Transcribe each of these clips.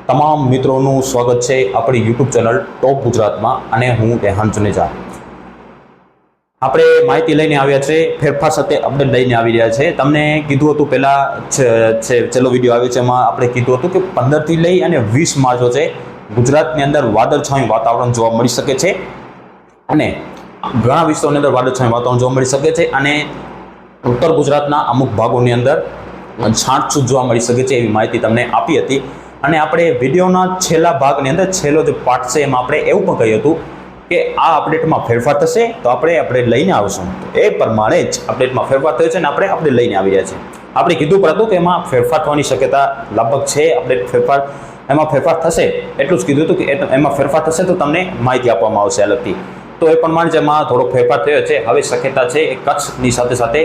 તમામ મિત્રોનું સ્વાગત છે આપણી યુટ્યુબ ચેનલ ટોપ ગુજરાતમાં અને હું રેહાન જુનેજા। આપણે માહિતી લઈને આવ્યા છે, ફેરફાર સાથે અપડેટ લઈને આવી રહ્યા છે। તમને કીધું હતું પહેલા છેલ્લો વિડીયો આવ્યો છે, એમાં આપણે કીધું હતું કે 15 થી લઈ અને 20 માર્ચ છે ગુજરાતની અંદર વાદળછાયું વાતાવરણ જોવા મળી શકે છે અને ઘણા વિસ્તારોની અંદર વાદળછાયું વાતાવરણ જોવા મળી શકે છે અને ઉત્તર ગુજરાતના અમુક ભાગોની અંદર છાંટછૂટ જોવા મળી શકે છે, એવી માહિતી તમને આપી હતી। અને આપણે વિડીયોના છેલ્લા ભાગની અંદર છેલ્લો જે પાર્ટ છે એમાં આપણે એવું પણ કહ્યું હતું કે આ અપડેટમાં ફેરફાર થશે તો આપણે અપડેટ લઈને આવશું। તો એ પ્રમાણે જ અપડેટમાં ફેરફાર થયો છે અને આપણે અપડેટ લઈને આવી રહ્યા છીએ। આપણે કીધું પણ હતું કે એમાં ફેરફાર થવાની શક્યતા લગભગ છે, અપડેટ ફેરફાર એમાં ફેરફાર થશે એટલું જ કીધું હતું કે એમાં ફેરફાર થશે તો તમને માહિતી આપવામાં આવશે અલગથી। તો એ પ્રમાણે જેમાં થોડો ફેરફાર થયો છે, હવે શક્યતા છે એ કચ્છની સાથે સાથે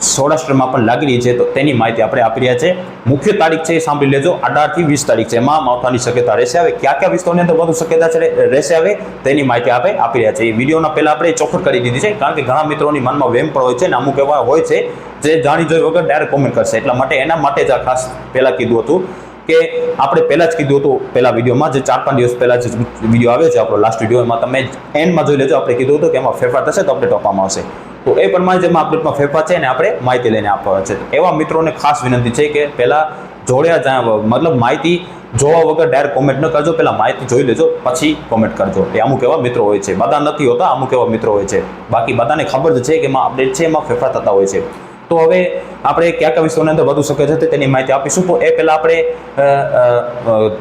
સૌરાષ્ટ્રમાં પણ લાગી રહી છે, તો તેની માહિતી આપણે આપી રહ્યા છે। મુખ્ય તારીખ છે એ સાંભળી લેજો, 18 થી 20 તારીખ છે, એમાં માવઠાની શક્યતા રહેશે। હવે કયા વિસ્તારોની અંદર વધુ શક્યતા છે રહેશે હવે તેની માહિતી આપણે આપી રહ્યા છે। એ વિડીયોના પહેલા આપણે ચોખવટ કરી દીધી છે, કારણ કે ઘણા મિત્રોની મનમાં વહેમ પણ હોય છે અને અમુક એવા હોય છે જે જાણી જોઈ વગર ડાયરેક્ટ કોમેન્ટ કરશે, એટલા માટે એના માટે જ આ ખાસ પહેલા કીધું હતું કે આપણે પહેલા જ કીધું હતું પહેલા વિડીયોમાં, જે 4-5 દિવસ પહેલા જે વિડીયો આવ્યો છે આપણો લાસ્ટ વિડીયો, એમાં તમે એન્ડમાં જોઈ લેજો, આપણે કીધું હતું કે એમાં ફેરફાર થશે તો અપડેટ આપવામાં આવશે। તો એ પ્રમાણે જેમાં અપડેટમાં ફેરફાર છે એને આપણે માહિતી લઈને આપવા છે। એવા મિત્રોને ખાસ વિનંતી છે કે પહેલા જોડ્યા મતલબ માહિતી જોવા વગર ડાયરેક્ટ કોમેન્ટ ન કરજો, પહેલા માહિતી જોઈ લેજો પછી કોમેન્ટ કરજો। એ અમુક એવા મિત્રો હોય છે, બધા નથી હોતા, અમુક એવા મિત્રો હોય છે, બાકી બધાને ખબર જ છે કે એમાં અપડેટ છે, એમાં ફેરફાર થતા હોય છે। તો હવે આપણે કયા વિસ્તારોની અંદર વધુ શક્ય છે તેની માહિતી આપીશું। તો એ પહેલાં આપણે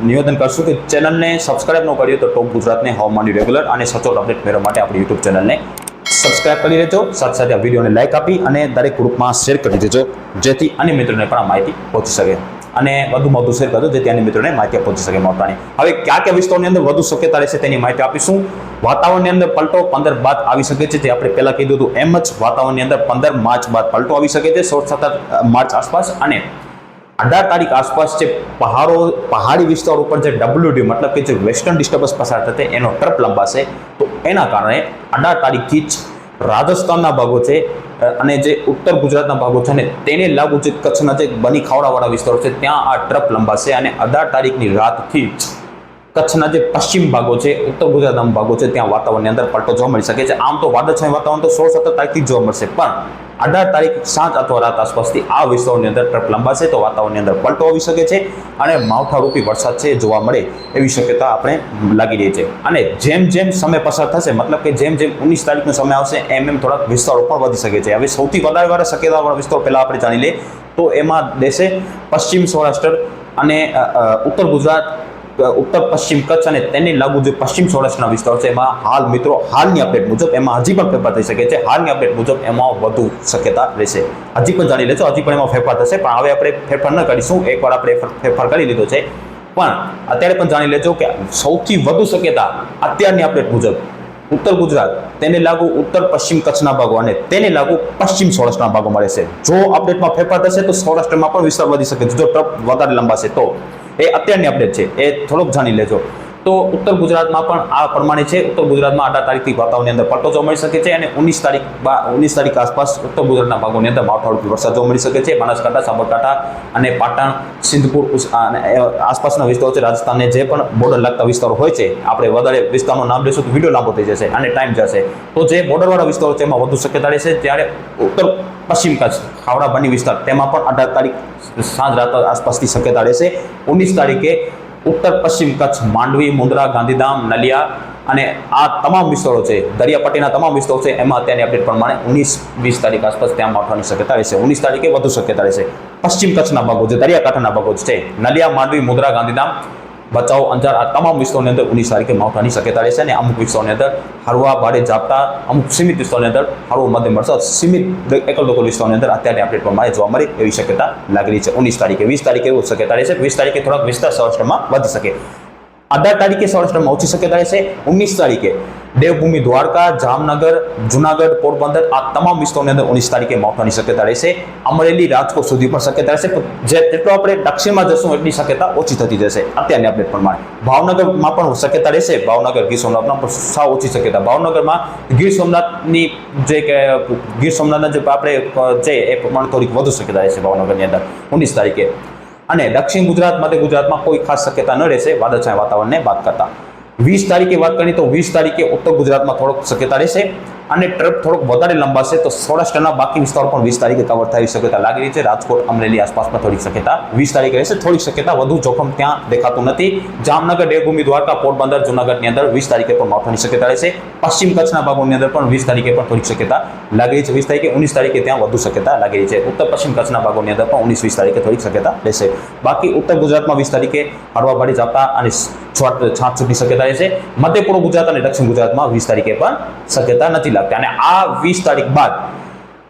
નિવેદન કરશું કે ચેનલને સબસ્ક્રાઇબ ન કરીએ તો ટોપ ગુજરાતને હવામાનની રેગ્યુલર અને સચોટ અપડેટ મેળવવા માટે આપણી યુટ્યુબ ચેનલને સબસ્ક્રાઇબ કરી લેજો, સાથે સાથે આ વિડીયોને લાઇક આપી અને દરેક ગ્રુપમાં શેર કરી દેજો, જેથી અન્ય મિત્રોને પણ આ માહિતી પહોંચી શકે અને વધુમાં વધુ શેર કરજો, જેથી અન્ય મિત્રોને માહિતી પહોંચી શકે મોટાની। હવે કયા વિસ્તારોની અંદર વધુ શક્યતા રહેશે તેની માહિતી આપીશું। વાતાવરણની અંદર પલટો 15 બાદ આવી શકે છે, જે આપણે પહેલા કીધું હતું એમ જ વાતાવરણની અંદર 15 માર્ચ બાદ પલટો આવી શકે છે, 16-17 માર્ચ આસપાસ, અને 18 તારીખ આસપાસ જે પહાડી વિસ્તાર ઉપર જે WD મતલબ કે જે વેસ્ટર્ન ડિસ્ટર્બન્સ પસાર થશે એનો ટ્રપ લંબાશે, તો એના કારણે 18 તારીખથી જ રાજસ્થાનના ભાગો છે અને જે ઉત્તર ગુજરાતના ભાગો છે ને તેને લાગુ જે કચ્છના જે બની ખાવડાવાળા વિસ્તારો છે ત્યાં આ ટ્રપ લંબાશે અને 18 તારીખની રાતથી જ કચ્છના જે પશ્ચિમ ભાગો છે, ઉત્તર ગુજરાતના ભાગો છે, ત્યાં વાતાવરણની અંદર પલટો જોવા મળી શકે છે। આમ તો વાદળછાયું વાતાવરણ તો 16-17 તારીખથી જોવા મળશે, પણ 18 તારીખ સાંજ અથવા રાત આસપાસથી આ વિસ્તારોની અંદર ટ્રપ લંબાશે તો વાતાવરણની અંદર પલટો આવી શકે છે અને માવઠારૂપી વરસાદ છે જોવા મળે એવી શક્યતા આપણે લાગી રહી છે। અને જેમ જેમ સમય પસાર થશે, મતલબ કે જેમ જેમ 19 તારીખનો સમય આવશે એમ થોડાક વિસ્તારો પણ વધી શકે છે। હવે સૌથી વધારે શક્યતાવાળા વિસ્તારો પહેલા આપણે જાણી લઈએ તો એમાં દેશે પશ્ચિમ સૌરાષ્ટ્ર અને ઉત્તર ગુજરાત, ઉત્તર પશ્ચિમ કચ્છ અને તેને લાગુ જે પશ્ચિમ સૌરાષ્ટ્રના વિસ્તારો છે એમાં હાલ મિત્રો હાલની અપડેટ મુજબ એમાં હજી પણ ફેરફાર થઈ શકે છે। હાલની અપડેટ મુજબ એમાં વધુ શક્યતા રહેશે, હજી પણ જાણી લેજો, હજી પણ એમાં ફેરફાર થશે, પણ હવે આપણે ફેરફાર ન કરીશું, એકવાર આપણે ફેરફાર કરી લીધો છે, પણ અત્યારે પણ જાણી લેજો કે સૌથી વધુ શક્યતા અત્યારની અપડેટ મુજબ ઉત્તર ગુજરાત, તેને લાગુ ઉત્તર પશ્ચિમ કચ્છના ભાગો અને તેને લાગુ પશ્ચિમ સૌરાષ્ટ્રના ભાગોમાં રહેશે। જો અપડેટમાં ફેરફાર થશે તો સૌરાષ્ટ્રમાં પણ વિસ્તાર વધી શકે છે, જો ટ્રપ વધારે લંબાશે તો। એ અત્યારની અપડેટ છે, એ થોડોક જાણી લેજો। તો ઉત્તર ગુજરાતમાં પણ આ પ્રમાણે છે, ઉત્તર ગુજરાતમાં 18 તારીખથી વાતાવરણની અંદર પલટો જોવા મળી શકે છે અને 19 તારીખ આસપાસ ઉત્તર ગુજરાતના ભાગોની અંદર માવઠારૂપી વરસાદ જોવા મળી શકે છે। બનાસકાંઠા, સાબરકાંઠા અને પાટણ, સિંધપુર અને આસપાસના વિસ્તારો છે, રાજસ્થાનને જે પણ બોર્ડર લાગતા વિસ્તારો હોય છે, આપણે વધારે વિસ્તારનું નામ લેશું તો વિડીયો લાંબો થઈ જશે અને ટાઈમ જશે, તો જે બોર્ડરવાળા વિસ્તારો છે એમાં વધુ શક્યતા રહેશે। ત્યારે ઉત્તર પશ્ચિમ કચ્છ, ખાવડા બની વિસ્તાર, તેમાં પણ 18 તારીખ સાંજ રાત આસપાસથી શક્યતા રહેશે। 19 તારીખે ઉત્તર પશ્ચિમ કચ્છ, માંડવી, મુંદ્રા, ગાંધીધામ, નલિયા અને આ તમામ વિસ્તારો છે, દરિયાપટ્ટીના તમામ વિસ્તારો છે, એમાં અત્યારની અપડેટ પ્રમાણે 19-20 તારીખ આસપાસ ત્યાં માવઠાની શક્યતા રહેશે। 19 તારીખે વધુ શક્યતા રહેશે। પશ્ચિમ કચ્છના ભાગો જે દરિયાકાંઠાના ભાગો છે, નલિયા, માંડવી, મુંદ્રા, ગાંધીધામ, ભચાઉ, અંજાર, આ તમામ વિસ્તારોની અંદર 19 તારીખે માવઠાની શક્યતા રહેશે અને અમુક વિસ્તારોની અંદર હળવા ભારે ઝાપટા, અમુક સીમિત વિસ્તારોની અંદર હળવો મધ્યમ વરસાદ, સીમિત એકલ દોકલ વિસ્તારોની અંદર અત્યારે અપડેટ પ્રમાણે જોવા મળે એવી શક્યતા લાગી રહી છે 19 તારીખે। 20 તારીખે એવું શક્યતા રહેશે, 20 તારીખે થોડાક વિસ્તાર સૌરાષ્ટ્રમાં વધી શકે। 18 તારીખે સૌરાષ્ટ્રમાં ઓછી શક્યતા રહેશે। 19 તારીખે દેવભૂમિ, દ્વારકા, જામનગર, જુનાગઢ, પોરબંદર, આ તમામ વિસ્તારોની અંદર 19 તારીખે માવઠાની શક્યતા રહેશે। અમરેલી, રાજકોટ સુધી પણ શક્યતા રહેશે, જે તેટલો આપણે દક્ષિણમાં જશું એટલી શક્યતા ઓછી થતી જશે અત્યારની અપડેટ પ્રમાણે। ભાવનગરમાં પણ શક્યતા રહેશે, ભાવનગર, ગીર સોમનાથમાં પણ સાવ ઓછી શક્યતા। ભાવનગરમાં ગીર સોમનાથની ગીર સોમનાથના જે આપણે છે એ પ્રમાણે થોડીક વધુ શક્યતા રહેશે ભાવનગરની અંદર 19 તારીખે। અને દક્ષિણ ગુજરાત, મધ્ય ગુજરાતમાં કોઈ ખાસ શક્યતા ન રહેશે વાદળછાયા વાતાવરણને બાદ કરતા. 20 તારીખે વાત કરીએ તો 20 તારીખે ઉત્તર ગુજરાતમાં થોડોક શક્યતા રહેશે અને ટ્રપ થોડોક વધારે લંબાશે તો સૌરાષ્ટ્રના બાકી વિસ્તારો પણ 20 તારીખે કવર થવાની શક્યતા લાગી રહી છે. રાજકોટ, અમરેલી આસપાસમાં થોડીક શક્યતા 20 તારીખે રહેશે. થોડીક શક્યતા, વધુ જોખમ ત્યાં દેખાતું નથી. જામનગર, દેવભૂમિ, દ્વારકા, પોરબંદર, જૂનાગઢની અંદર 20 તારીખે પણ માવઠાની શક્યતા રહેશે. પશ્ચિમ કચ્છના ભાગોની અંદર પણ 20 તારીખે પણ થોડીક શક્યતા લાગી રહી છે. 20 તારીખે 19 તારીખે ત્યાં વધુ શક્યતા લાગી રહી છે. ઉત્તર પશ્ચિમ કચ્છના ભાગોની અંદર પણ 19-20 તારીખે થોડીક શક્યતા રહેશે. બાકી ઉત્તર ગુજરાતમાં 20 તારીખે હળવા ભારે ઝાપટા અને છાંટની શક્યતા રહેશે. મધ્ય પૂર્વ ગુજરાત અને દક્ષિણ ગુજરાતમાં 20 તારીખે પણ શક્યતા નથી લાગતી. અને આ 20 તારીખ બાદ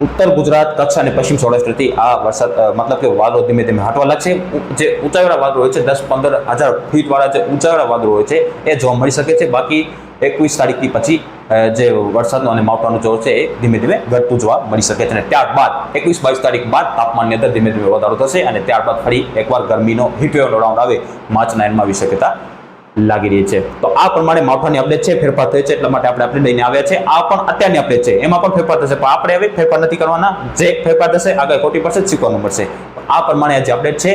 ઉત્તર ગુજરાત, કચ્છ અને પશ્ચિમ સૌરાષ્ટ્રથી આ વરસાદ મતલબ કે વાદળો ધીમે ધીમે હટવા લાગશે. જે ઊંચાઈવાળા વાદળો હોય છે 10-15 હજાર ફીટવાળા જે ઊંચાઈવાળા વાદળો હોય છે એ જોવા મળી શકે છે. બાકી 21 તારીખથી પછી જે વરસાદનો અને માવઠાનું જોર છે એ ધીમે ધીમે ઘટતું જોવા મળી શકે છે. અને ત્યારબાદ 21-22 તારીખ બાદ તાપમાનની અંદર ધીમે ધીમે વધારો થશે અને ત્યારબાદ ફરી એકવાર ગરમીનો હીટવેવનો રાઉન્ડ આવે માર્ચના એન્ડમાં આવી શક્યતા લાગી રહી છે. તો આ પ્રમાણે માવઠાની અપડેટ છે, ફેરફાર થયો છે, એટલા માટે આપણે અપડેટ લઈને આવ્યા છે. આ પણ અત્યારની અપડેટ છે, એમાં પણ ફેરફાર થશે, પણ આપણે હવે ફેરફાર નથી કરવાના. જે ફેરફાર થશે આગળ ખોટી પડશે, શીખવાનું મળશે. આ પ્રમાણે જે અપડેટ છે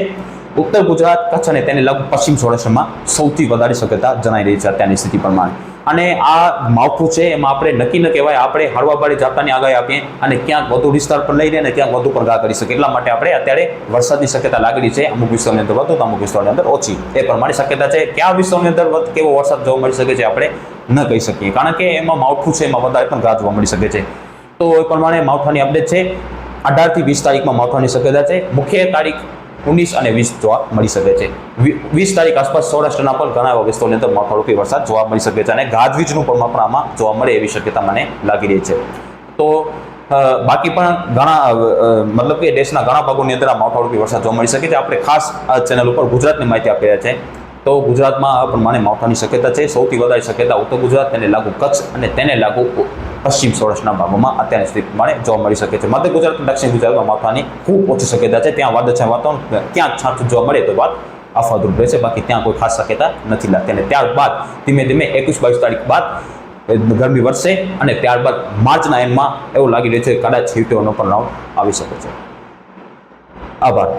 ઉત્તર ગુજરાત, કચ્છ અને તેને લગભગ પશ્ચિમ સૌરાષ્ટ્રમાં સૌથી વધારે શક્યતા જણાઈ રહી છે અત્યારની સ્થિતિ પ્રમાણે. અને આ માવઠું છે એમાં આપણે નક્કી ન કહેવાય, આપણે હળવા ભારે ઝાપટાની આગાહી આપીએ અને ક્યાંક વધુ વિસ્તાર પર લઈને અને ક્યાંક વધુ પણ કરી શકીએ. એટલા માટે આપણે અત્યારે વરસાદની શક્યતા લાગી રહી છે. અમુક વિસ્તારોની અંદર વધુ તો અમુક વિસ્તારોની અંદર ઓછી, એ પ્રમાણે શક્યતા છે. કયા વિસ્તારોની અંદર કેવો વરસાદ જોવા મળી શકે છે આપણે ન કહી શકીએ, કારણ કે એમાં માવઠું છે, એમાં વધારે પણ ગાજ જોવા મળી શકે છે. તો એ પ્રમાણે માવઠાની અપડેટ છે. 18 થી 20 તારીખમાં માવઠાની શક્યતા છે. મુખ્ય તારીખ 19 અને 20 જોવા મળી શકે છે. 20 તારીખ આસપાસ સૌરાષ્ટ્રના પણ ઘણા એવા વિસ્તારોની અંદર માવઠારૂપી વરસાદ જોવા મળી શકે છે અને ગાજવીજનું પણ માપણ આમાં જોવા મળે એવી શક્યતા મને લાગી રહી છે. તો બાકી પણ ઘણા મતલબ કે દેશના ઘણા ભાગોની અંદર આ માવઠારૂપી વરસાદ જોવા મળી શકે છે. આપણે ખાસ આ ચેનલ ઉપર ગુજરાતની માહિતી આપી રહ્યા છે. તો ગુજરાતમાં આ પ્રમાણે માવઠાની શક્યતા છે. સૌથી વધારે શક્યતા ઉત્તર ગુજરાત, તેને લાગુ કચ્છ અને તેને લાગુ પશ્ચિમ સૌરાષ્ટ્રના ભાગોમાં અત્યારની સ્થિતિ પ્રમાણે જોવા મળી શકે છે. મધ્ય ગુજરાત અને દક્ષિણ ગુજરાતમાં માવઠાની ખૂબ ઓછી શક્યતા છે. ત્યાં વાદળછાયા વાતાવરણ, ક્યાંક છાંટું જોવા મળે તો વાત અફવાદરૂપ રહેશે, બાકી ત્યાં કોઈ ખાસ શક્યતા નથી લાગતી. અને ત્યારબાદ ધીમે ધીમે 21-22 તારીખ બાદ ગરમી વધશે અને ત્યારબાદ માર્ચના એન્ડમાં એવું લાગી રહ્યું છે કદાચ હીટવેવનો પણ રાઉન્ડ આવી શકે છે. આભાર.